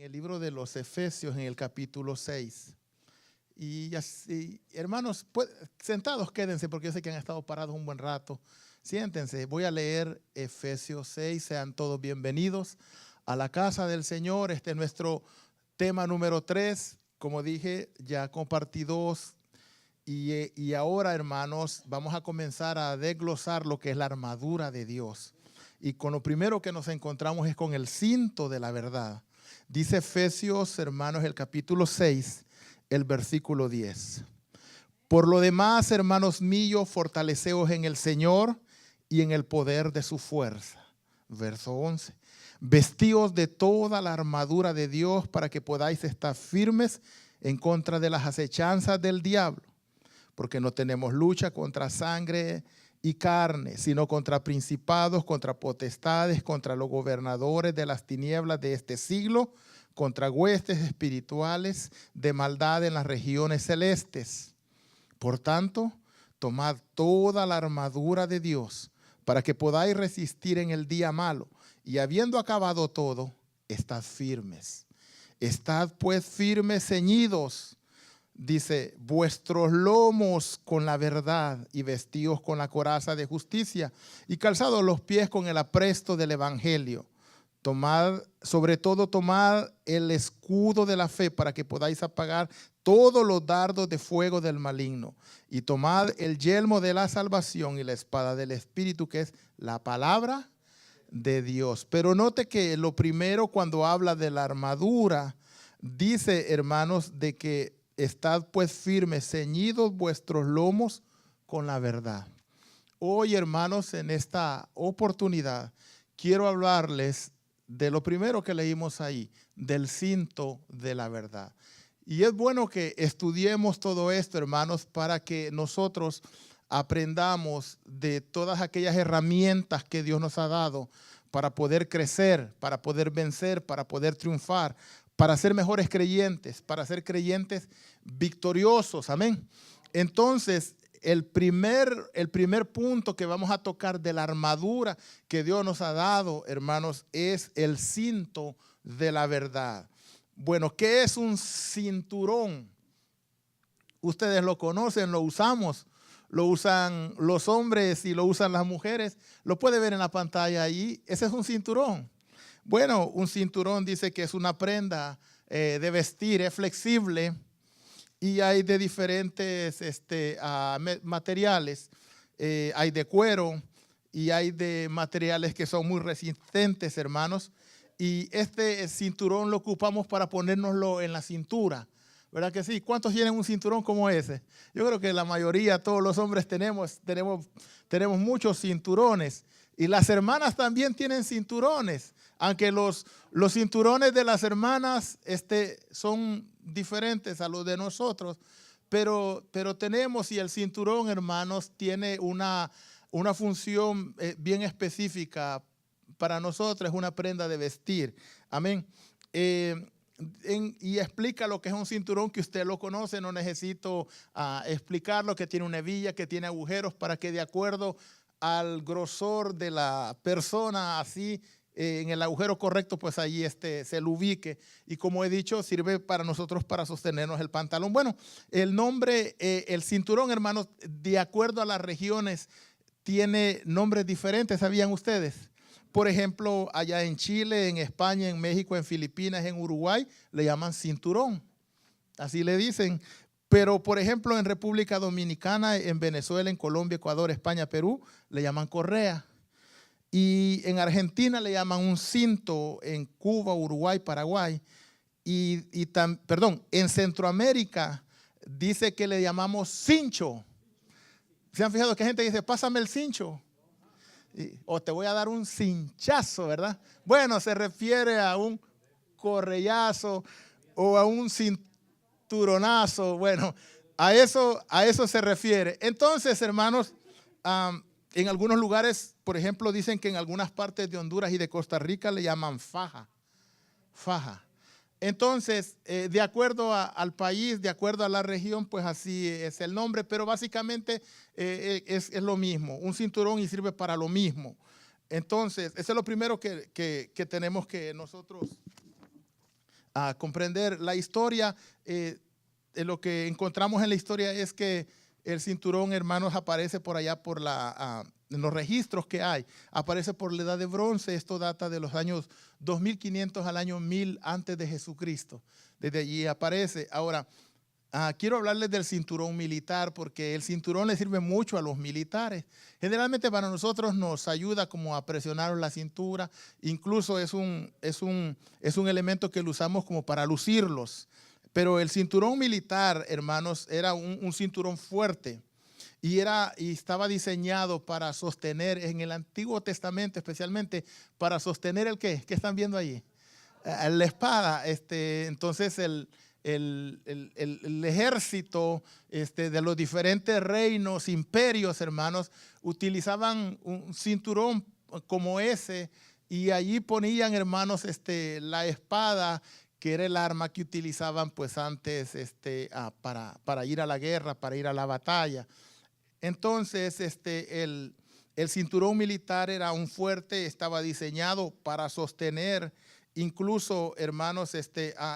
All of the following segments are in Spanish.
el libro de los Efesios, en el capítulo 6. Y así, hermanos, sentados quédense porque yo sé que han estado parados un buen rato. Siéntense, voy a leer Efesios 6, sean todos bienvenidos a la casa del Señor. Este es nuestro tema número 3. Como dije, ya compartí 2. Y ahora, hermanos, vamos a comenzar a desglosar lo que es la armadura de Dios. Y con lo primero que nos encontramos es con el cinto de la verdad. Dice Efesios, hermanos, el capítulo 6, el versículo 10. Por lo demás, hermanos míos, fortaleceos en el Señor y en el poder de su fuerza. Verso 11. Vestíos de toda la armadura de Dios para que podáis estar firmes en contra de las acechanzas del diablo. Porque no tenemos lucha contra sangre y carne, sino contra principados, contra potestades, contra los gobernadores de las tinieblas de este siglo, contra huestes espirituales de maldad en las regiones celestes. Por tanto, tomad toda la armadura de Dios para que podáis resistir en el día malo, y habiendo acabado todo, estad firmes. Estad pues firmes, ceñidos, dice, vuestros lomos con la verdad y vestidos con la coraza de justicia y calzados los pies con el apresto del evangelio. Tomad, sobre todo tomad el escudo de la fe para que podáis apagar todos los dardos de fuego del maligno. Y tomad el yelmo de la salvación y la espada del Espíritu, que es la palabra de Dios. Pero note que lo primero, cuando habla de la armadura, dice, hermanos, de que estad pues firmes, ceñidos vuestros lomos con la verdad. Hoy, hermanos, en esta oportunidad, quiero hablarles de lo primero que leímos ahí, del cinto de la verdad. Y es bueno que estudiemos todo esto, hermanos, para que nosotros aprendamos de todas aquellas herramientas que Dios nos ha dado para poder crecer, para poder vencer, para poder triunfar, para ser mejores creyentes, para ser creyentes victoriosos. Amén. Entonces, el primer punto que vamos a tocar de la armadura que Dios nos ha dado, hermanos, es el cinto de la verdad. Bueno, ¿qué es un cinturón? Ustedes lo conocen, lo usamos. Lo usan los hombres y lo usan las mujeres. Lo puede ver en la pantalla ahí. Ese es un cinturón. Bueno, un cinturón dice que es una prenda de vestir, es flexible y hay de diferentes materiales. Hay de cuero y hay de materiales que son muy resistentes, hermanos. Y este cinturón lo ocupamos para ponérnoslo en la cintura. ¿Verdad que sí? ¿Cuántos tienen un cinturón como ese? Yo creo que la mayoría, todos los hombres tenemos muchos cinturones. Y las hermanas también tienen cinturones. Aunque los cinturones de las hermanas son diferentes a los de nosotros. Pero tenemos, y el cinturón, hermanos, tiene una función bien específica para nosotros. Es una prenda de vestir. Amén. Y explica lo que es un cinturón, que usted lo conoce, no necesito explicarlo, que tiene una hebilla, que tiene agujeros para que de acuerdo al grosor de la persona, así en el agujero correcto, pues allí se lo ubique. Y como he dicho, sirve para nosotros para sostenernos el pantalón. Bueno, el nombre, el cinturón, hermanos, de acuerdo a las regiones, tiene nombres diferentes, ¿sabían ustedes? Por ejemplo, allá en Chile, en España, en México, en Filipinas, en Uruguay, le llaman cinturón. Así le dicen. Pero, por ejemplo, en República Dominicana, en Venezuela, en Colombia, Ecuador, España, Perú, le llaman correa. Y en Argentina le llaman un cinto, en Cuba, Uruguay, Paraguay. En Centroamérica dice que le llamamos cincho. ¿Se han fijado que gente dice, pásame el cincho? O te voy a dar un cinchazo, ¿verdad? Bueno, se refiere a un correllazo o a un cinturonazo. Bueno, a eso se refiere. Entonces, hermanos, en algunos lugares, por ejemplo, dicen que en algunas partes de Honduras y de Costa Rica le llaman faja. Faja. Entonces, de acuerdo al país, de acuerdo a la región, pues así es el nombre, pero básicamente es lo mismo, un cinturón y sirve para lo mismo. Entonces, eso es lo primero que tenemos que nosotros a comprender la historia. Lo que encontramos en la historia es que el cinturón, hermanos, aparece por allá en los registros que hay. Aparece por la edad de bronce. Esto data de los años 2500 al año 1000 antes de Jesucristo. Desde allí aparece. Ahora, quiero hablarles del cinturón militar porque el cinturón le sirve mucho a los militares. Generalmente para nosotros nos ayuda como a presionar la cintura. Incluso es un elemento que lo usamos como para lucirlos. Pero el cinturón militar, hermanos, era un cinturón fuerte y estaba diseñado para sostener, en el Antiguo Testamento especialmente, para sostener el ¿qué? ¿Qué están viendo allí? La espada. Entonces el ejército de los diferentes reinos, imperios, hermanos, utilizaban un cinturón como ese y allí ponían, hermanos, la espada, que era el arma que utilizaban pues antes para ir a la guerra, para ir a la batalla. Entonces el cinturón militar era un fuerte, estaba diseñado para sostener, incluso, hermanos,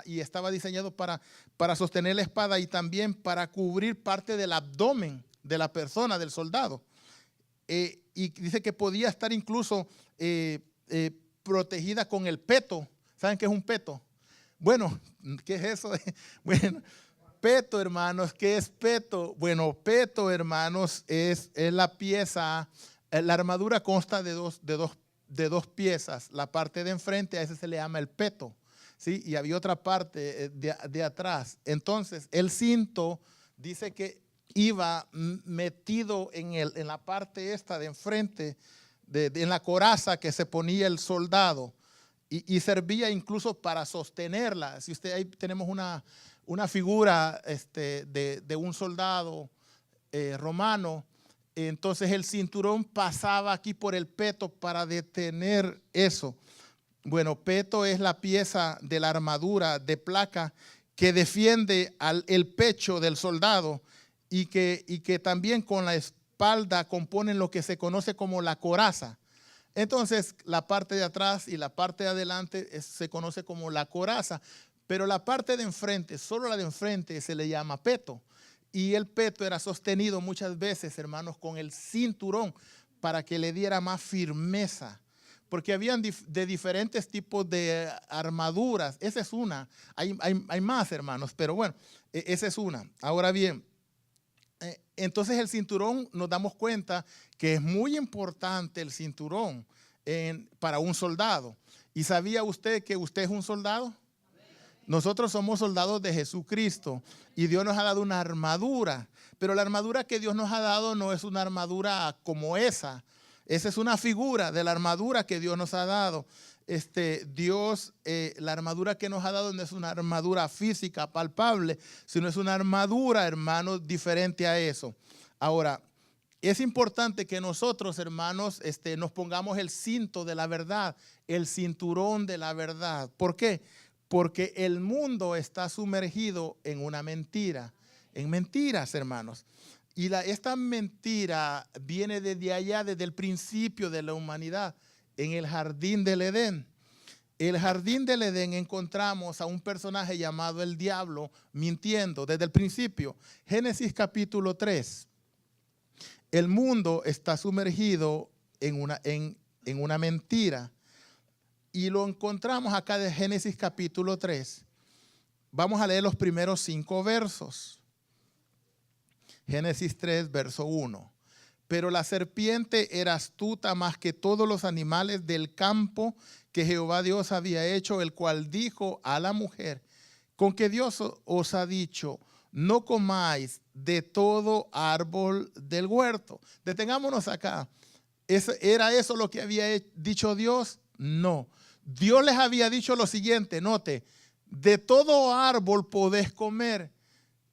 y estaba diseñado para sostener la espada y también para cubrir parte del abdomen de la persona, del soldado. Y dice que podía estar incluso protegida con el peto. ¿Saben qué es un peto? Bueno, ¿qué es eso? Bueno, peto, hermanos, ¿qué es peto? Bueno, peto, hermanos, es la pieza, la armadura consta de dos piezas. La parte de enfrente, a ese se le llama el peto, ¿sí? Y había otra parte de atrás. Entonces, el cinto dice que iba metido en la parte esta de enfrente, en la coraza que se ponía el soldado. Y servía incluso para sostenerla. Si usted, ahí tenemos una figura de un soldado romano. Entonces el cinturón pasaba aquí por el peto para detener eso. Bueno, peto es la pieza de la armadura de placa que defiende el pecho del soldado y que también con la espalda componen lo que se conoce como la coraza. Entonces, la parte de atrás y la parte de adelante se conoce como la coraza, pero la parte de enfrente, solo la de enfrente, se le llama peto. Y el peto era sostenido muchas veces, hermanos, con el cinturón para que le diera más firmeza. Porque habían de diferentes tipos de armaduras. Esa es una. Hay más, hermanos, pero bueno, esa es una. Ahora bien, entonces el cinturón, nos damos cuenta que es muy importante el cinturón para un soldado. ¿Y sabía usted que usted es un soldado? Nosotros somos soldados de Jesucristo y Dios nos ha dado una armadura. Pero la armadura que Dios nos ha dado no es una armadura como esa. Esa es una figura de la armadura que Dios nos ha dado. La armadura que nos ha dado no es una armadura física, palpable, sino es una armadura, hermanos, diferente a eso. Ahora, es importante que nosotros, hermanos, nos pongamos el cinto de la verdad, el cinturón de la verdad. ¿Por qué? Porque el mundo está sumergido en una mentira, en mentiras, hermanos. Y esta mentira viene desde allá, desde el principio de la humanidad, en el jardín del Edén. El jardín del Edén encontramos a un personaje llamado el diablo mintiendo desde el principio. Génesis capítulo 3. El mundo está sumergido en una mentira. Y lo encontramos acá de Génesis capítulo 3. Vamos a leer los primeros 5 versos. Génesis 3, verso 1. Pero la serpiente era astuta más que todos los animales del campo que Jehová Dios había hecho, el cual dijo a la mujer: con que Dios os ha dicho, no comáis de todo árbol del huerto. Detengámonos acá. ¿Era eso lo que había dicho Dios? No. Dios les había dicho lo siguiente, note: de todo árbol podés comer,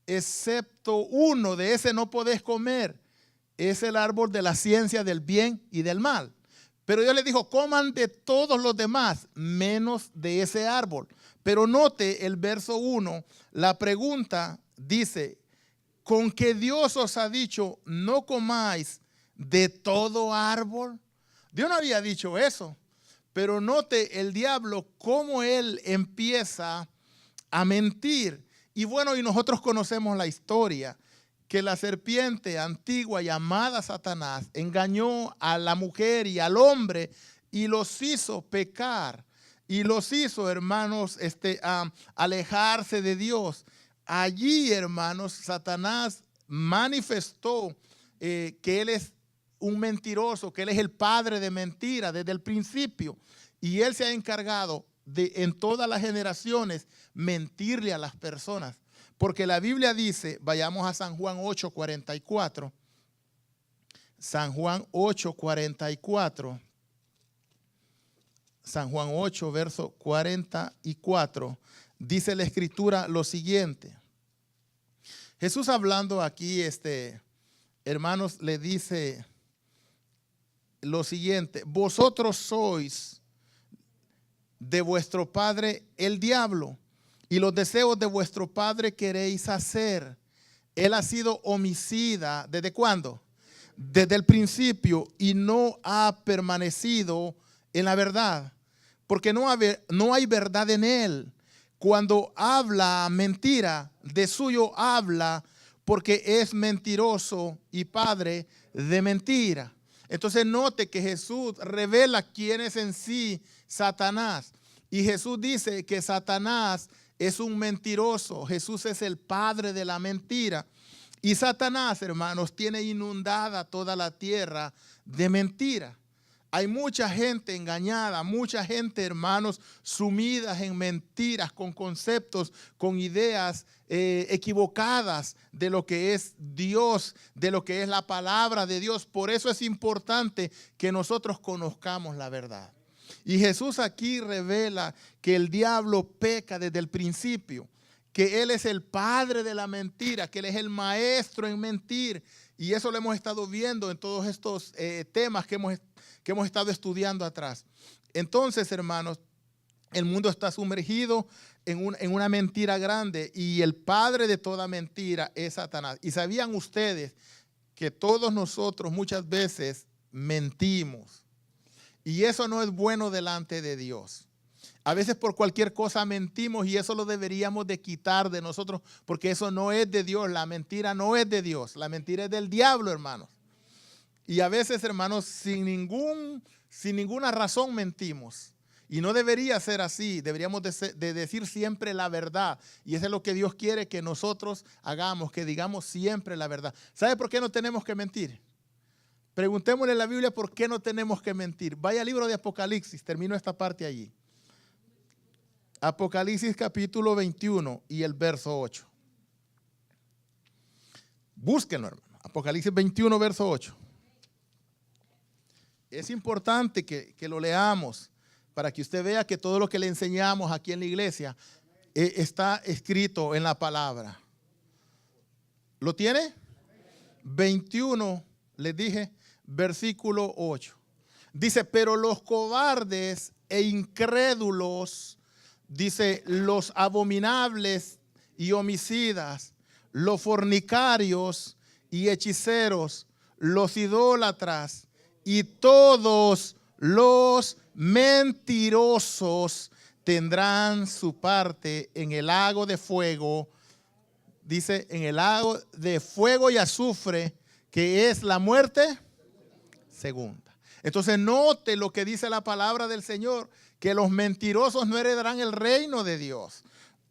excepto uno, de ese no podés comer. Es el árbol de la ciencia del bien y del mal. Pero Dios les dijo: coman de todos los demás, menos de ese árbol. Pero note el verso 1, la pregunta dice: con que Dios os ha dicho, no comáis de todo árbol. Dios no había dicho eso. Pero note el diablo cómo él empieza a mentir. Y bueno, y nosotros conocemos la historia, que la serpiente antigua llamada Satanás engañó a la mujer y al hombre y los hizo pecar. Y los hizo, hermanos, alejarse de Dios. Allí, hermanos, Satanás manifestó que él es un mentiroso, que él es el padre de mentira desde el principio. Y él se ha encargado de, en todas las generaciones, mentirle a las personas. Porque la Biblia dice, vayamos a San Juan 8:44. San Juan 8:44. San Juan 8, verso 44. Dice la Escritura lo siguiente. Jesús hablando aquí, hermanos, le dice lo siguiente. Vosotros sois de vuestro padre el diablo, y los deseos de vuestro padre queréis hacer. Él ha sido homicida, ¿desde cuándo? Desde el principio, y no ha permanecido en la verdad, porque no hay verdad en él. Cuando habla mentira, de suyo habla, porque es mentiroso y padre de mentira. Entonces note que Jesús revela quién es en sí Satanás. Y Jesús dice que Satanás es un mentiroso. Jesús es el padre de la mentira. Y Satanás, hermanos, tiene inundada toda la tierra de mentira. Hay mucha gente engañada, mucha gente, hermanos, sumidas en mentiras, con conceptos, con ideas equivocadas de lo que es Dios, de lo que es la palabra de Dios. Por eso es importante que nosotros conozcamos la verdad. Y Jesús aquí revela que el diablo peca desde el principio, que él es el padre de la mentira, que él es el maestro en mentir. Y eso lo hemos estado viendo en todos estos temas que hemos estado estudiando atrás. Entonces, hermanos, el mundo está sumergido en una mentira grande, y el padre de toda mentira es Satanás. ¿Y sabían ustedes que todos nosotros muchas veces mentimos? Y eso no es bueno delante de Dios. A veces por cualquier cosa mentimos, y eso lo deberíamos de quitar de nosotros, porque eso no es de Dios. La mentira no es de Dios. La mentira es del diablo, hermanos. Y a veces, hermanos, sin ninguna razón mentimos. Y no debería ser así. Deberíamos de decir siempre la verdad. Y eso es lo que Dios quiere que nosotros hagamos, que digamos siempre la verdad. ¿Sabe por qué no tenemos que mentir? Preguntémosle en la Biblia por qué no tenemos que mentir. Vaya al libro de Apocalipsis, termino esta parte allí. Apocalipsis capítulo 21 y el verso 8. Búsquenlo, hermano. Apocalipsis 21, verso 8. Es importante que lo leamos para que usted vea que todo lo que le enseñamos aquí en la iglesia está escrito en la palabra. ¿Lo tiene? 21, les dije, versículo 8. Dice, pero los cobardes e incrédulos, dice, los abominables y homicidas, los fornicarios y hechiceros, los idólatras y todos los mentirosos tendrán su parte en el lago de fuego. Dice, en el lago de fuego y azufre, que es la muerte segunda. Entonces note lo que dice la palabra del Señor, que los mentirosos no heredarán el reino de Dios.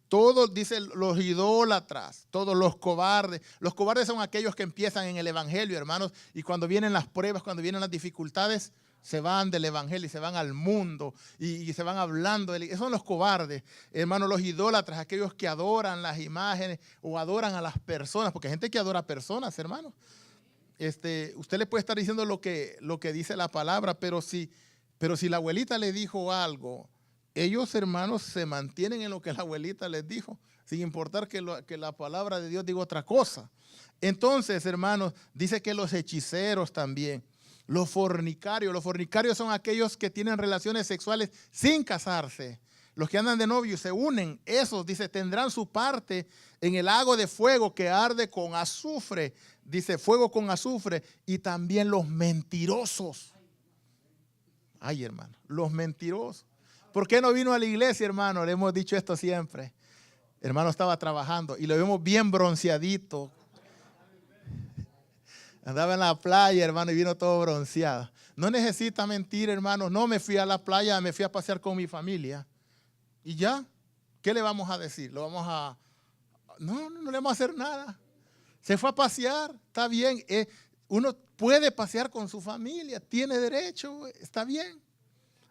Todos, dicen los idólatras, todos los cobardes. Los cobardes son aquellos que empiezan en el evangelio, hermanos, y cuando vienen las pruebas, cuando vienen las dificultades, se van del evangelio y se van al mundo y se van hablando. Esos son los cobardes, hermanos. Los idólatras, aquellos que adoran las imágenes o adoran a las personas, porque hay gente que adora a personas, hermanos. Usted le puede estar diciendo lo que dice la palabra, pero si la abuelita le dijo algo, ellos, hermanos, se mantienen en lo que la abuelita les dijo, sin importar que la palabra de Dios diga otra cosa. Entonces, hermanos, dice que los hechiceros también, los fornicarios son aquellos que tienen relaciones sexuales sin casarse. Los que andan de novio y se unen, esos, dice, tendrán su parte en el lago de fuego que arde con azufre. Dice, fuego con azufre. Y también los mentirosos. Ay, hermano, los mentirosos. ¿Por qué no vino a la iglesia, hermano? Le hemos dicho esto siempre. Hermano estaba trabajando y lo vimos bien bronceadito. Andaba en la playa, hermano, y vino todo bronceado. No necesita mentir, hermano. No me fui a la playa, me fui a pasear con mi familia. ¿Y ya? ¿Qué le vamos a decir? No le vamos a hacer nada. Se fue a pasear, está bien. Uno puede pasear con su familia, tiene derecho, está bien.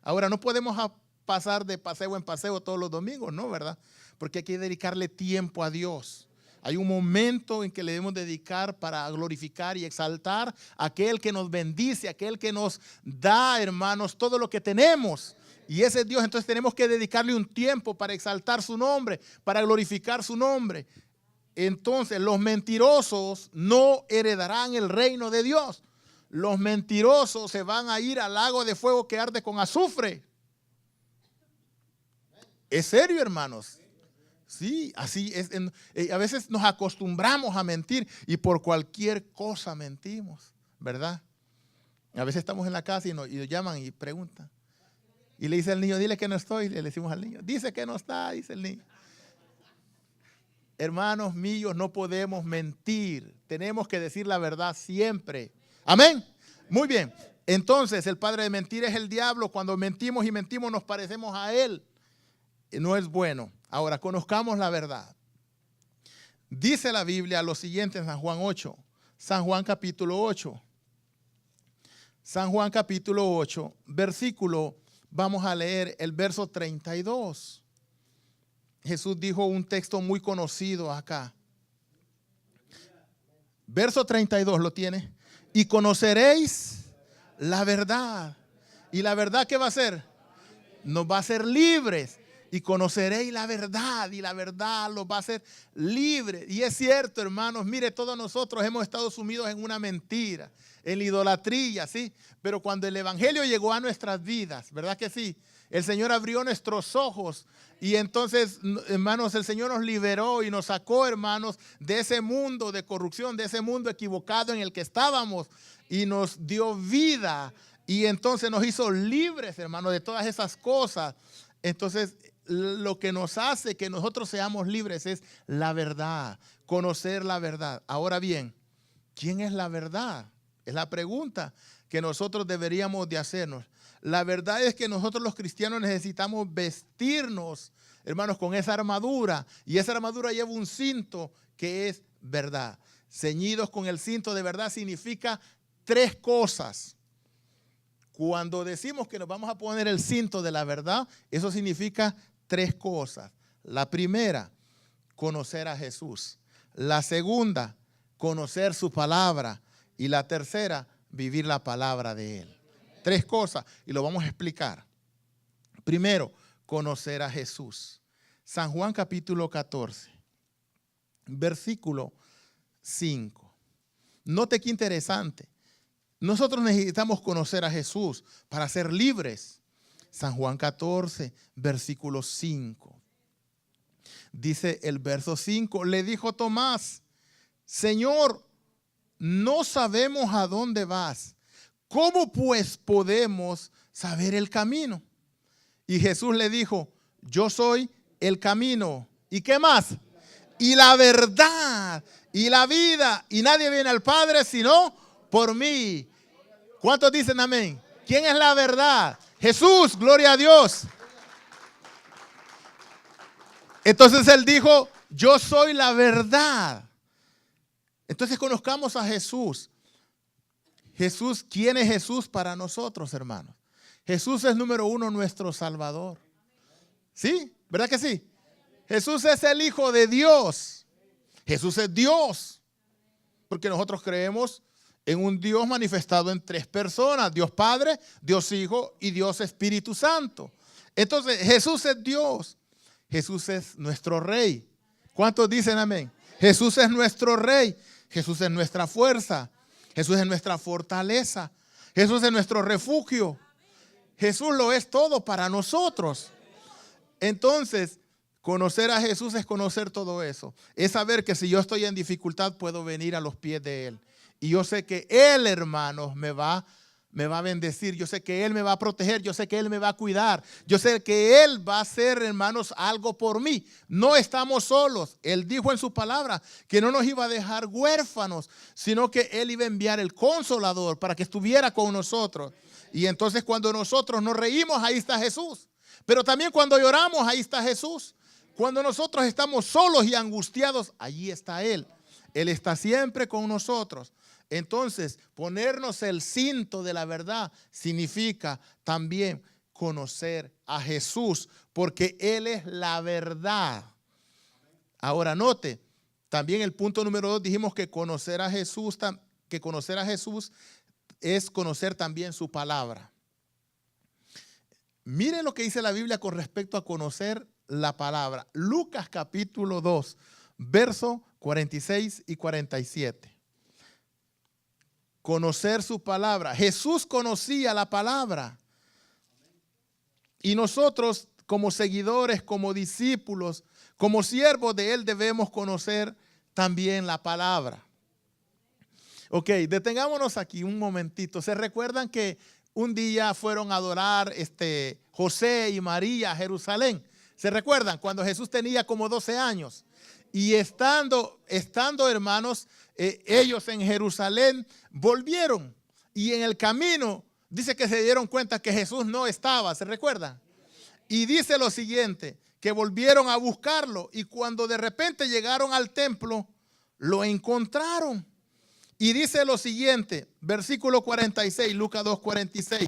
Ahora, no podemos pasar de paseo en paseo todos los domingos, ¿no? ¿Verdad? Porque hay que dedicarle tiempo a Dios. Hay un momento en que le debemos dedicar para glorificar y exaltar a aquel que nos bendice, aquel que nos da, hermanos, todo lo que tenemos. Y ese es Dios. Entonces tenemos que dedicarle un tiempo para exaltar su nombre, para glorificar su nombre. Entonces los mentirosos no heredarán el reino de Dios. Los mentirosos se van a ir al lago de fuego que arde con azufre. ¿Es serio, hermanos? Sí, así es. A veces nos acostumbramos a mentir y por cualquier cosa mentimos, ¿verdad? A veces estamos en la casa y nos llaman y preguntan. Y le dice al niño, dile que no estoy. Le decimos al niño, dice que no está, dice el niño. Hermanos míos, no podemos mentir. Tenemos que decir la verdad siempre. Amén. Muy bien. Entonces, el padre de mentir es el diablo. Cuando mentimos y mentimos nos parecemos a él. No es bueno. Ahora, conozcamos la verdad. Dice la Biblia lo siguiente en San Juan 8. San Juan capítulo 8. San Juan capítulo 8, versículo, vamos a leer el verso 32. Jesús dijo un texto muy conocido acá. Verso 32, ¿lo tiene? Y conoceréis la verdad. ¿Y la verdad qué va a ser? Nos va a hacer libres. Y conoceréis la verdad, y la verdad los va a hacer libres. Y es cierto, hermanos, mire, todos nosotros hemos estado sumidos en una mentira, en la idolatría, ¿sí? Pero cuando el evangelio llegó a nuestras vidas, ¿verdad que sí? El Señor abrió nuestros ojos y entonces, hermanos, el Señor nos liberó y nos sacó, hermanos, de ese mundo de corrupción, de ese mundo equivocado en el que estábamos y nos dio vida y entonces nos hizo libres, hermanos, de todas esas cosas. Entonces, lo que nos hace que nosotros seamos libres es la verdad, conocer la verdad. Ahora bien, ¿quién es la verdad? Es la pregunta que nosotros deberíamos de hacernos. La verdad es que nosotros los cristianos necesitamos vestirnos, hermanos, con esa armadura. Y esa armadura lleva un cinto que es verdad. Ceñidos con el cinto de verdad significa tres cosas. Cuando decimos que nos vamos a poner el cinto de la verdad, eso significa tres cosas. La primera, conocer a Jesús. La segunda, conocer su palabra. Y la tercera, vivir la palabra de Él. Tres cosas y lo vamos a explicar. Primero, conocer a Jesús. San Juan capítulo 14, versículo 5. Note qué interesante. Nosotros necesitamos conocer a Jesús para ser libres. San Juan 14, versículo 5. Dice el verso 5, le dijo Tomás, Señor, no sabemos a dónde vas. ¿Cómo pues podemos saber el camino? Y Jesús le dijo, yo soy el camino. ¿Y qué más? Y la verdad y la vida. Y nadie viene al Padre sino por mí. ¿Cuántos dicen amén? ¿Quién es la verdad? Jesús, gloria a Dios. Entonces él dijo, yo soy la verdad. Entonces conozcamos a Jesús. Jesús, ¿quién es Jesús para nosotros, hermanos? Jesús es número uno, nuestro Salvador. ¿Sí? ¿Verdad que sí? Jesús es el Hijo de Dios. Jesús es Dios. Porque nosotros creemos en un Dios manifestado en tres personas. Dios Padre, Dios Hijo y Dios Espíritu Santo. Entonces Jesús es Dios. Jesús es nuestro Rey. ¿Cuántos dicen amén? Jesús es nuestro Rey. Jesús es nuestra fuerza. Jesús es nuestra fortaleza. Jesús es nuestro refugio. Jesús lo es todo para nosotros. Entonces, conocer a Jesús es conocer todo eso. Es saber que si yo estoy en dificultad puedo venir a los pies de Él. Y yo sé que Él, hermanos, me va me va a bendecir, yo sé que Él me va a proteger, yo sé que Él me va a cuidar, yo sé que Él va a hacer, hermanos, algo por mí. No estamos solos. Él dijo en su palabra que no nos iba a dejar huérfanos, sino que Él iba a enviar el Consolador para que estuviera con nosotros. Y entonces cuando nosotros nos reímos, ahí está Jesús. Pero también cuando lloramos, ahí está Jesús. Cuando nosotros estamos solos y angustiados, allí está Él. Él está siempre con nosotros. Entonces, ponernos el cinto de la verdad significa también conocer a Jesús, porque Él es la verdad. Ahora note, también el punto número 2 dijimos que conocer a Jesús es conocer también su palabra. Mire lo que dice la Biblia con respecto a conocer la palabra. Lucas capítulo 2, versos 46 y 47. Conocer su palabra. Jesús conocía la palabra. Y nosotros como seguidores, como discípulos, como siervos de Él debemos conocer también la palabra. Ok, detengámonos aquí un momentito. ¿Se recuerdan que un día fueron a adorar José y María a Jerusalén? ¿Se recuerdan? Cuando Jesús tenía como 12 años. Y estando hermanos, ellos en Jerusalén volvieron. Y en el camino dice que se dieron cuenta que Jesús no estaba. ¿Se recuerdan? Y dice lo siguiente, que volvieron a buscarlo. Y cuando de repente llegaron al templo, lo encontraron. Y dice lo siguiente, versículo 46, Lucas 2:46.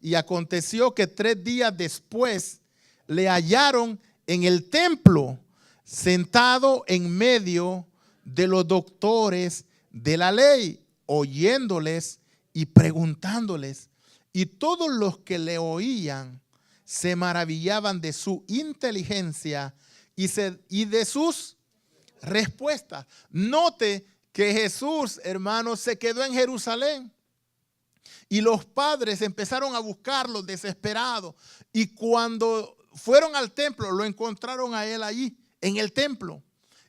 Y aconteció que 3 días después le hallaron en el templo, sentado en medio de los doctores de la ley, oyéndoles y preguntándoles. Y todos los que le oían se maravillaban de su inteligencia y de sus respuestas. Note que Jesús, hermanos, se quedó en Jerusalén. Y los padres empezaron a buscarlo desesperados. Y cuando fueron al templo, lo encontraron a él allí, en el templo.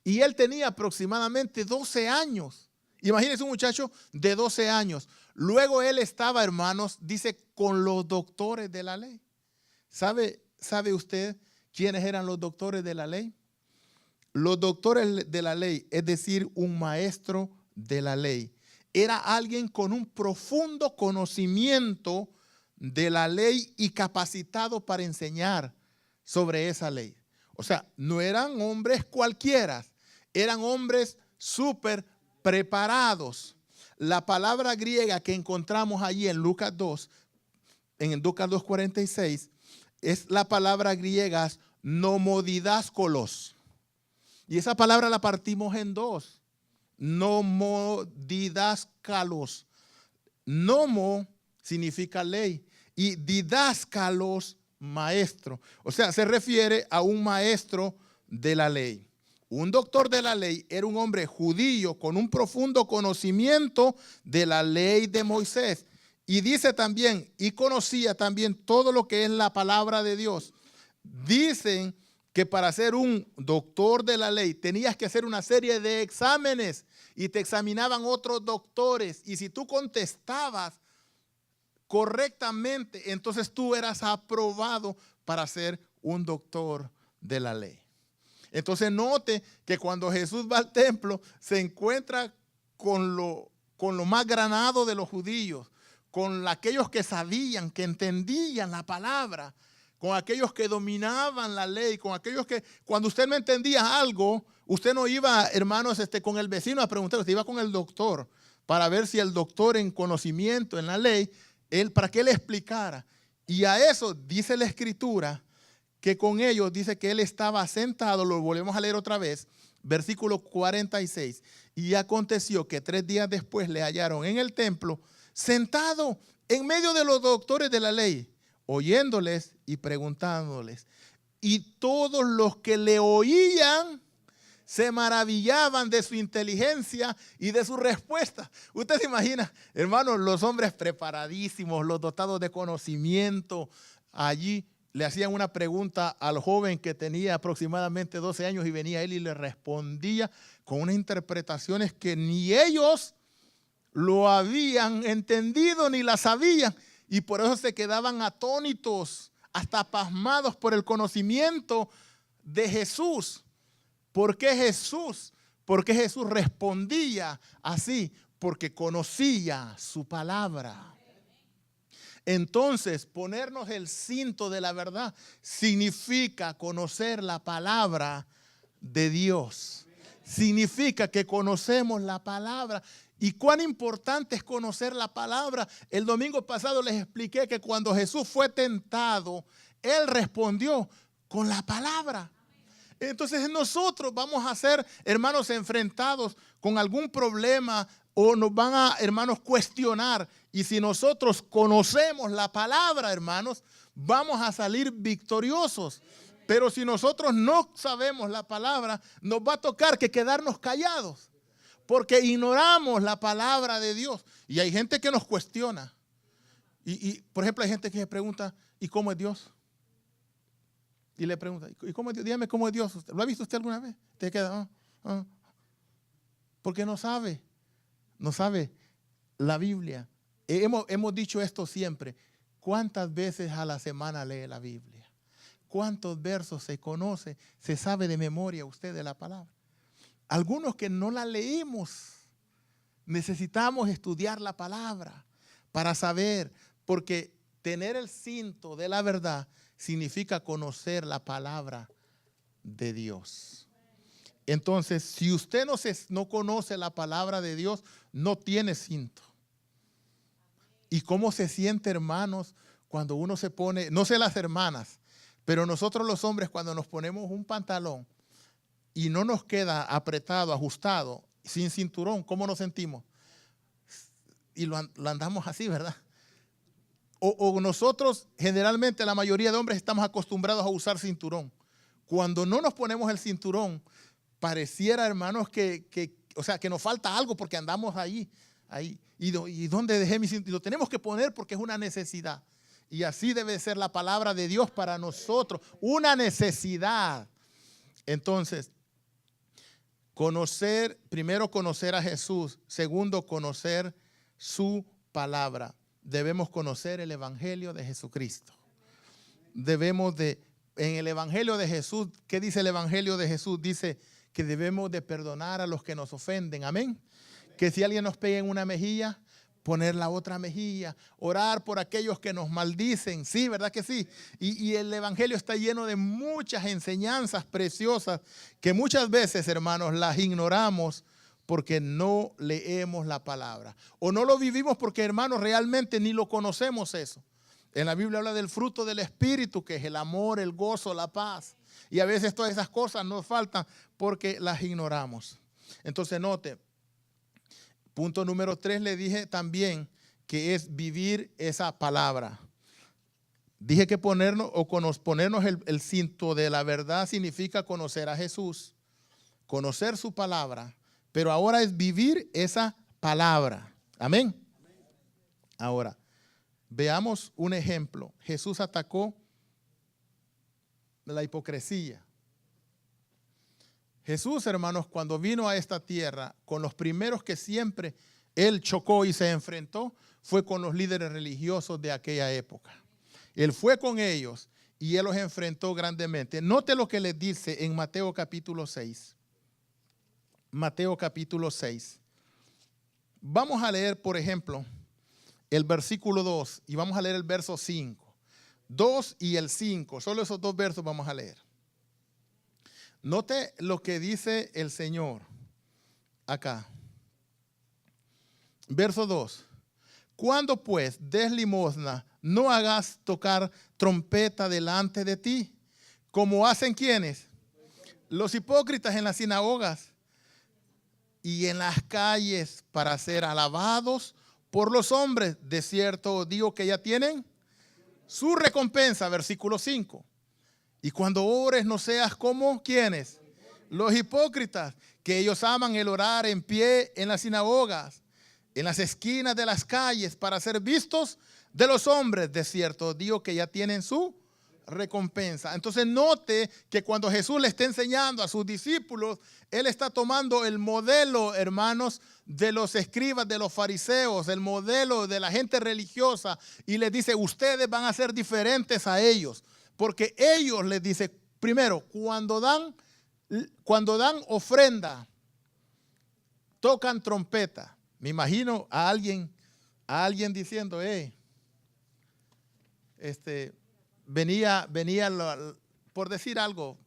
Y él tenía aproximadamente 12 años. Imagínense un muchacho de 12 años. Luego él estaba, hermanos, dice, con los doctores de la ley. ¿Sabe usted quiénes eran los doctores de la ley? Los doctores de la ley, es decir, un maestro de la ley, era alguien con un profundo conocimiento de la ley y capacitado para enseñar sobre esa ley. O sea, no eran hombres cualquiera, eran hombres súper preparados. La palabra griega que encontramos allí en Lucas 2, en Lucas 2:46, es la palabra griega nomodidáscolos. Y esa palabra la partimos en dos. Nomodidáscalos. Nomo significa ley y didáscalos, maestro. O sea, se refiere a un maestro de la ley. Un doctor de la ley era un hombre judío con un profundo conocimiento de la ley de Moisés. Y dice también, y conocía también todo lo que es la palabra de Dios. Dicen que para ser un doctor de la ley tenías que hacer una serie de exámenes y te examinaban otros doctores. Y si tú contestabas correctamente, entonces tú eras aprobado para ser un doctor de la ley. Entonces note que cuando Jesús va al templo se encuentra con lo más granado de los judíos, con aquellos que sabían, que entendían la palabra, con aquellos que dominaban la ley, con aquellos que cuando usted no entendía algo, usted no iba, hermanos, con el vecino a preguntar, usted iba con el doctor para ver si el doctor en conocimiento, en la ley, para que él explicara. Y a eso dice la Escritura que con ellos dice que él estaba sentado, lo volvemos a leer otra vez, versículo 46. Y aconteció que 3 días después le hallaron en el templo, sentado en medio de los doctores de la ley, oyéndoles y preguntándoles. Y todos los que le oían se maravillaban de su inteligencia y de su respuesta. Usted se imagina, hermanos, los hombres preparadísimos, los dotados de conocimiento. Allí le hacían una pregunta al joven que tenía aproximadamente 12 años y venía él y le respondía con unas interpretaciones que ni ellos lo habían entendido ni la sabían, y por eso se quedaban atónitos, hasta pasmados por el conocimiento de Jesús. ¿Por qué Jesús? Porque Jesús respondía así, porque conocía su palabra. Entonces, ponernos el cinto de la verdad significa conocer la palabra de Dios. Significa que conocemos la palabra. ¿Y cuán importante es conocer la palabra? El domingo pasado les expliqué que cuando Jesús fue tentado, Él respondió con la palabra. Entonces nosotros vamos a ser, hermanos, enfrentados con algún problema o nos van a, hermanos, cuestionar. Y si nosotros conocemos la palabra, hermanos, vamos a salir victoriosos. Pero si nosotros no sabemos la palabra, nos va a tocar que quedarnos callados, porque ignoramos la palabra de Dios. Y hay gente que nos cuestiona. Y por ejemplo, hay gente que se pregunta, ¿y cómo es Dios? Y le pregunta, ¿y cómo es Dios? Dígame cómo es Dios. ¿Lo ha visto usted alguna vez? Te queda, porque no sabe la Biblia. Hemos dicho esto siempre. ¿Cuántas veces a la semana lee la Biblia? ¿Cuántos versos se conoce, se sabe de memoria usted de la palabra? Algunos que no la leímos, necesitamos estudiar la palabra para saber, porque tener el cinto de la verdad significa conocer la palabra de Dios. Entonces, si usted no conoce la palabra de Dios, no tiene cinto. ¿Y cómo se siente, hermanos, cuando uno se pone, no sé las hermanas, pero nosotros los hombres cuando nos ponemos un pantalón y no nos queda apretado, ajustado, sin cinturón, ¿cómo nos sentimos? Y lo andamos así, ¿verdad? O nosotros, generalmente la mayoría de hombres estamos acostumbrados a usar cinturón. Cuando no nos ponemos el cinturón, pareciera, hermanos, que nos falta algo porque andamos ahí. ¿Y dónde dejé mi cinturón? Lo tenemos que poner porque es una necesidad. Y así debe ser la palabra de Dios para nosotros, una necesidad. Entonces, primero conocer a Jesús, segundo conocer su palabra. Debemos conocer el Evangelio de Jesucristo. En el Evangelio de Jesús, ¿qué dice el Evangelio de Jesús? Dice que debemos de perdonar a los que nos ofenden. Amén. Que si alguien nos pega en una mejilla, poner la otra mejilla, orar por aquellos que nos maldicen. Sí, ¿verdad que sí? Y el Evangelio está lleno de muchas enseñanzas preciosas que muchas veces, hermanos, las ignoramos porque no leemos la palabra. O no lo vivimos porque, hermanos, realmente ni lo conocemos eso. En la Biblia habla del fruto del Espíritu, que es el amor, el gozo, la paz. Y a veces todas esas cosas nos faltan porque las ignoramos. Entonces, note, punto número 3, le dije también que es vivir esa palabra. Dije que ponernos el cinto de la verdad significa conocer a Jesús, conocer su palabra, pero ahora es vivir esa palabra. Amén. Ahora, veamos un ejemplo. Jesús atacó la hipocresía. Jesús, hermanos, cuando vino a esta tierra, con los primeros que siempre Él chocó y se enfrentó, fue con los líderes religiosos de aquella época. Él fue con ellos y Él los enfrentó grandemente. Note lo que les dice en Mateo capítulo 6. Mateo capítulo 6. Vamos a leer, por ejemplo, el versículo 2 y vamos a leer el verso 5. 2 y el 5, solo esos dos versos vamos a leer. Note lo que dice el Señor acá. Verso 2. Cuando pues des limosna, no hagas tocar trompeta delante de ti, como hacen ¿quiénes? Los hipócritas en las sinagogas y en las calles para ser alabados por los hombres. De cierto digo que ya tienen su recompensa. Versículo 5. Y cuando ores no seas como ¿quiénes? Los hipócritas, que ellos aman el orar en pie en las sinagogas, en las esquinas de las calles para ser vistos de los hombres. De cierto digo que ya tienen su recompensa. Entonces note que cuando Jesús le está enseñando a sus discípulos, Él está tomando el modelo, hermanos, de los escribas, de los fariseos, el modelo de la gente religiosa, y les dice, ustedes van a ser diferentes a ellos, porque ellos, les dice, primero, cuando dan ofrenda, tocan trompeta. Me imagino a alguien diciendo, venía, por decir algo,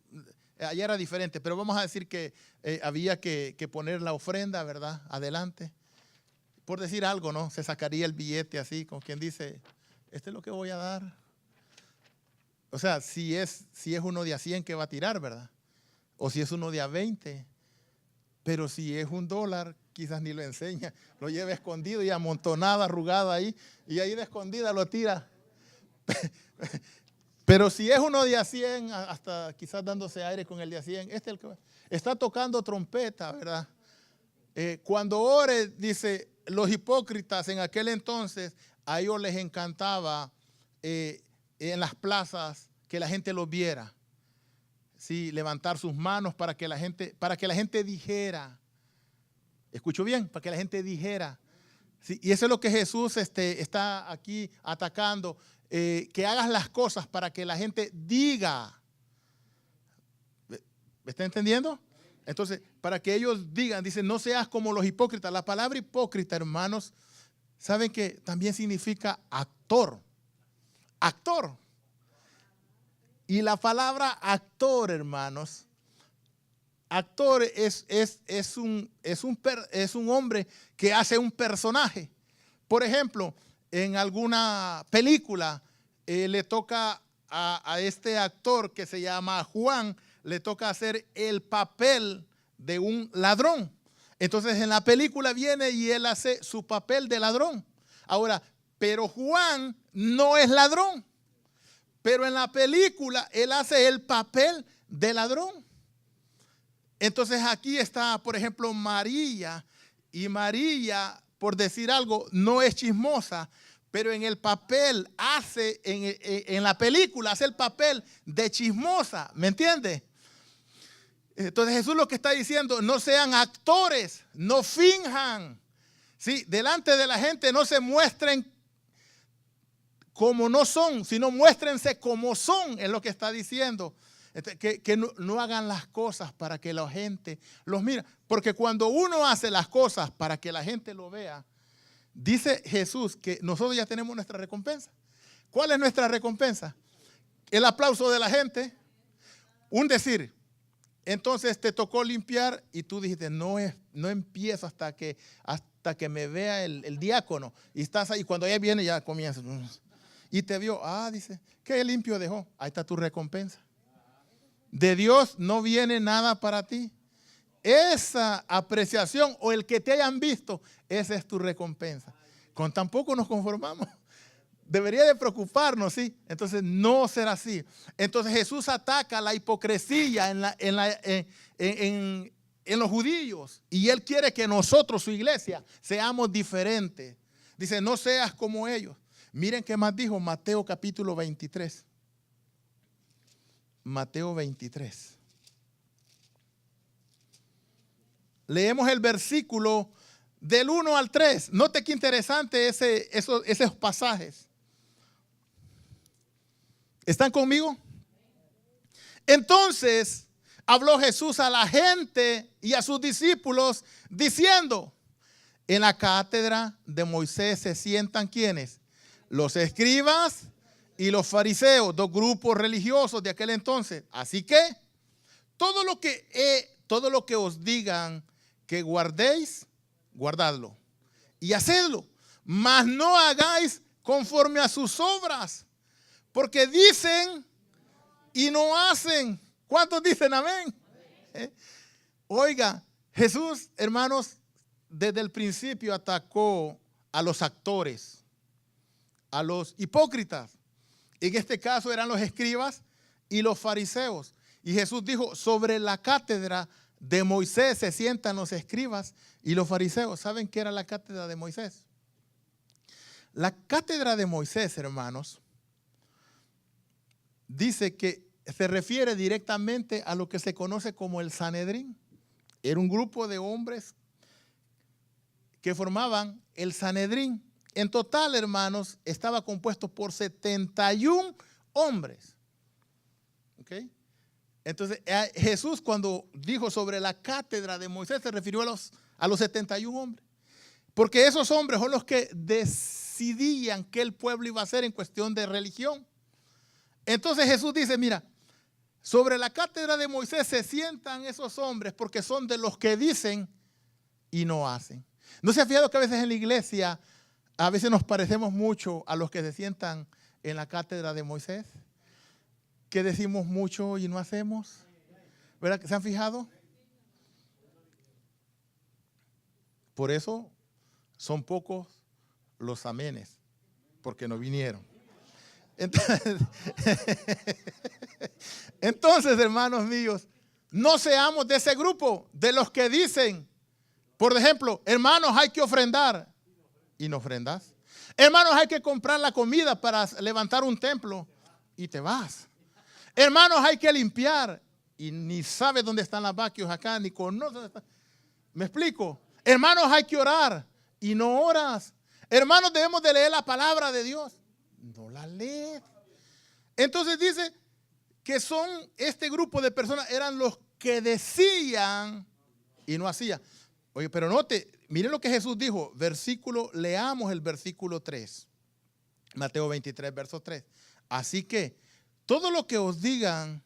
allá era diferente, pero vamos a decir que había que poner la ofrenda, ¿verdad? Adelante. Por decir algo, ¿no? Se sacaría el billete así, como quien dice, este es lo que voy a dar. O sea, si es uno de a 100 que va a tirar, ¿verdad? O si es uno de a 20. Pero si es $1, quizás ni lo enseña. Lo lleva escondido y amontonado, arrugado ahí. Y ahí de escondida lo tira. Pero si es uno de a 100, hasta quizás dándose aire con el de a 100, este es el que está tocando trompeta, ¿verdad? Cuando ore, dice, los hipócritas en aquel entonces, a ellos les encantaba en las plazas que la gente los viera. Sí, levantar sus manos para que la gente dijera. ¿Escuchó bien? Para que la gente dijera. Sí, y eso es lo que Jesús está aquí atacando. Que hagas las cosas para que la gente diga. ¿Me está entendiendo? Entonces, para que ellos digan, dice, no seas como los hipócritas. La palabra hipócrita, hermanos, saben que también significa actor. Actor. Y la palabra actor, hermanos, actor es un hombre que hace un personaje. Por ejemplo, en alguna película le toca a este actor que se llama Juan, le toca hacer el papel de un ladrón. Entonces en la película viene y él hace su papel de ladrón. Ahora, pero Juan no es ladrón. Pero en la película él hace el papel de ladrón. Entonces aquí está, por ejemplo, María. Y María, por decir algo, no es chismosa, pero en el papel hace, en la película hace el papel de chismosa. ¿Me entiende? Entonces Jesús lo que está diciendo, no sean actores, no finjan. ¿Sí? Delante de la gente no se muestren como no son, sino muéstrense como son, es lo que está diciendo. Que no hagan las cosas para que la gente los mire. Porque cuando uno hace las cosas para que la gente lo vea, dice Jesús que nosotros ya tenemos nuestra recompensa. ¿Cuál es nuestra recompensa? El aplauso de la gente. Un decir. Entonces te tocó limpiar y tú dijiste, no empiezo hasta que me vea el diácono. Y estás ahí, cuando ella viene ya comienza. Y te vio, dice, qué limpio dejó. Ahí está tu recompensa. De Dios no viene nada para ti. Esa apreciación o el que te hayan visto, esa es tu recompensa. Con tan poco nos conformamos. Debería de preocuparnos, ¿sí? Entonces no será así. Entonces Jesús ataca la hipocresía en los judíos. Y Él quiere que nosotros, su iglesia, seamos diferentes. Dice, no seas como ellos. Miren qué más dijo Mateo capítulo 23. Mateo 23. Leemos el versículo del 1 al 3. Note qué interesante esos pasajes. ¿Están conmigo? Entonces habló Jesús a la gente y a sus discípulos diciendo, en la cátedra de Moisés se sientan ¿quiénes? Los escribas y los fariseos, dos grupos religiosos de aquel entonces. Así que todo lo que os digan que guardéis, guardadlo y hacedlo, mas no hagáis conforme a sus obras, porque dicen y no hacen. ¿Cuántos dicen amén? Oiga, Jesús, hermanos, desde el principio atacó a los actores, a los hipócritas. En este caso eran los escribas y los fariseos. Y Jesús dijo, sobre la cátedra de Moisés se sientan los escribas y los fariseos. ¿Saben qué era la cátedra de Moisés? La cátedra de Moisés, hermanos, dice que se refiere directamente a lo que se conoce como el Sanedrín. Era un grupo de hombres que formaban el Sanedrín. En total, hermanos, estaba compuesto por 71 hombres. ¿Ok? Entonces, Jesús cuando dijo sobre la cátedra de Moisés se refirió a los 71 hombres. Porque esos hombres son los que decidían qué el pueblo iba a hacer en cuestión de religión. Entonces Jesús dice, mira, sobre la cátedra de Moisés se sientan esos hombres porque son de los que dicen y no hacen. ¿No se ha fijado que a veces en la iglesia, a veces nos parecemos mucho a los que se sientan en la cátedra de Moisés? Que decimos mucho y no hacemos. ¿Verdad? ¿Se han fijado? Por eso son pocos los amenes, porque no vinieron. Entonces, hermanos míos, no seamos de ese grupo, de los que dicen, por ejemplo, hermanos, hay que ofrendar y no ofrendas. Hermanos, hay que comprar la comida para levantar un templo y te vas. Hermanos, hay que limpiar y ni sabes dónde están las vaquios acá, ni conoces dónde están. ¿Me explico? Hermanos, hay que orar y no oras. Hermanos, debemos de leer la palabra de Dios. No la lees. Entonces dice que son este grupo de personas, eran los que decían y no hacían. Oye, pero note, miren lo que Jesús dijo, leamos el versículo 3, Mateo 23, verso 3. Así que todo lo que os digan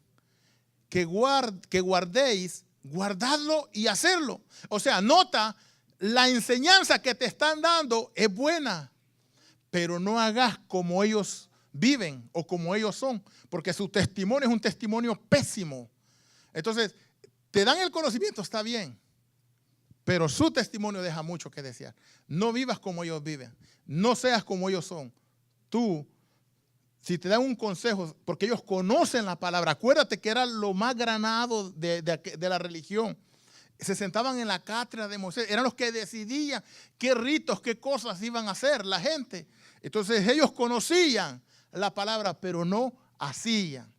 que guardéis, guardadlo y hacerlo. O sea, nota, la enseñanza que te están dando es buena, pero no hagas como ellos viven o como ellos son, porque su testimonio es un testimonio pésimo. Entonces, te dan el conocimiento, está bien, pero su testimonio deja mucho que desear. No vivas como ellos viven, no seas como ellos son. Tú, si te dan un consejo, porque ellos conocen la palabra, acuérdate que era lo más granado de la religión. Se sentaban en la cátedra de Moisés, eran los que decidían qué ritos, qué cosas iban a hacer la gente. Entonces ellos conocían la palabra, pero no hacían.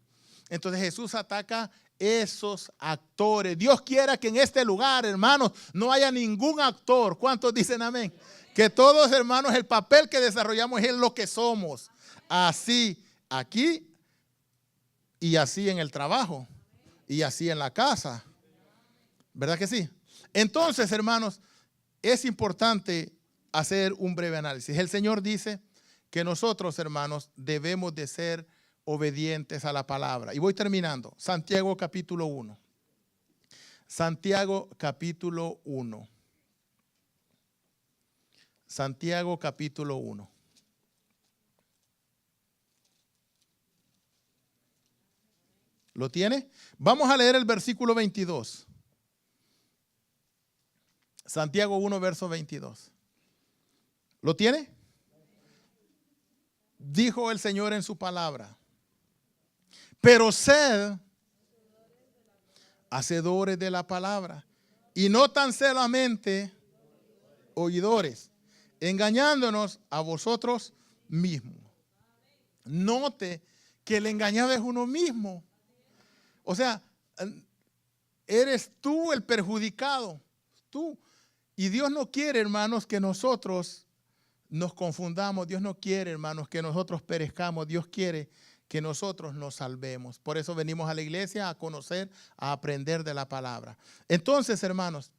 Entonces Jesús ataca esos actores. Dios quiera que en este lugar, hermanos, no haya ningún actor. ¿Cuántos dicen amén? Que todos, hermanos, el papel que desarrollamos es lo que somos. Así aquí y así en el trabajo y así en la casa. ¿Verdad que sí? Entonces, hermanos, es importante hacer un breve análisis. El Señor dice que nosotros, hermanos, debemos de ser obedientes a la palabra. Y voy terminando. Santiago capítulo 1. Santiago capítulo 1. Santiago capítulo 1. ¿Lo tiene? Vamos a leer el versículo 22. Santiago 1, verso 22. ¿Lo tiene? Dijo el Señor en su palabra: pero sed hacedores de la palabra y no tan solamente oidores, engañándonos a vosotros mismos. Note que el engañado es uno mismo. O sea, eres tú el perjudicado, tú. Y Dios no quiere, hermanos, que nosotros nos confundamos. Dios no quiere, hermanos, que nosotros perezcamos. Dios quiere que nosotros nos salvemos. Por eso venimos a la iglesia a conocer, a aprender de la palabra. Entonces, hermanos,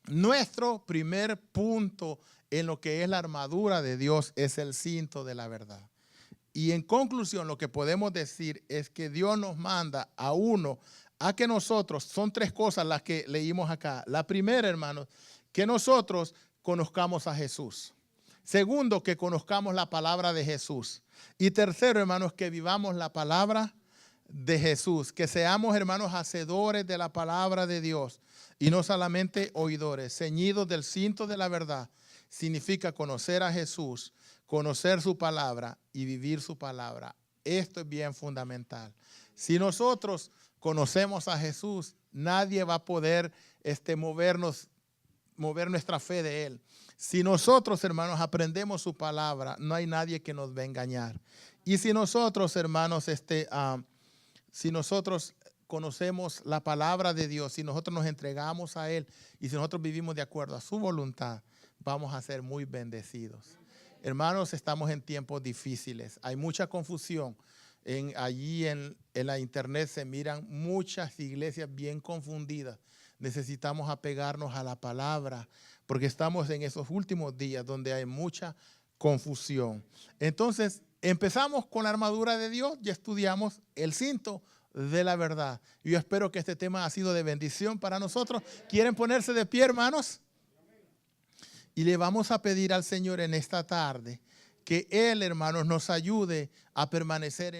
nuestro primer punto en lo que es la armadura de Dios es el cinto de la verdad. Y en conclusión, lo que podemos decir es que Dios nos manda a que nosotros, son tres cosas las que leímos acá. La primera, hermanos, que nosotros conozcamos a Jesús. Segundo, que conozcamos la palabra de Jesús. Y tercero, hermanos, que vivamos la palabra de Jesús. Que seamos, hermanos, hacedores de la palabra de Dios y no solamente oidores. Ceñidos del cinto de la verdad significa conocer a Jesús, conocer su palabra y vivir su palabra. Esto es bien fundamental. Si nosotros conocemos a Jesús, nadie va a poder mover nuestra fe de Él. Si nosotros, hermanos, aprendemos su palabra, no hay nadie que nos va a engañar. Y si nosotros, hermanos, si nosotros conocemos la palabra de Dios, si nosotros nos entregamos a Él y si nosotros vivimos de acuerdo a su voluntad, vamos a ser muy bendecidos. Hermanos, estamos en tiempos difíciles. Hay mucha confusión. Allí en la internet se miran muchas iglesias bien confundidas. Necesitamos apegarnos a la palabra porque estamos en esos últimos días donde hay mucha confusión. Entonces, empezamos con la armadura de Dios y estudiamos el cinto de la verdad. Yo espero que este tema ha sido de bendición para nosotros. ¿Quieren ponerse de pie, hermanos? Y le vamos a pedir al Señor en esta tarde que Él, hermanos, nos ayude a permanecer en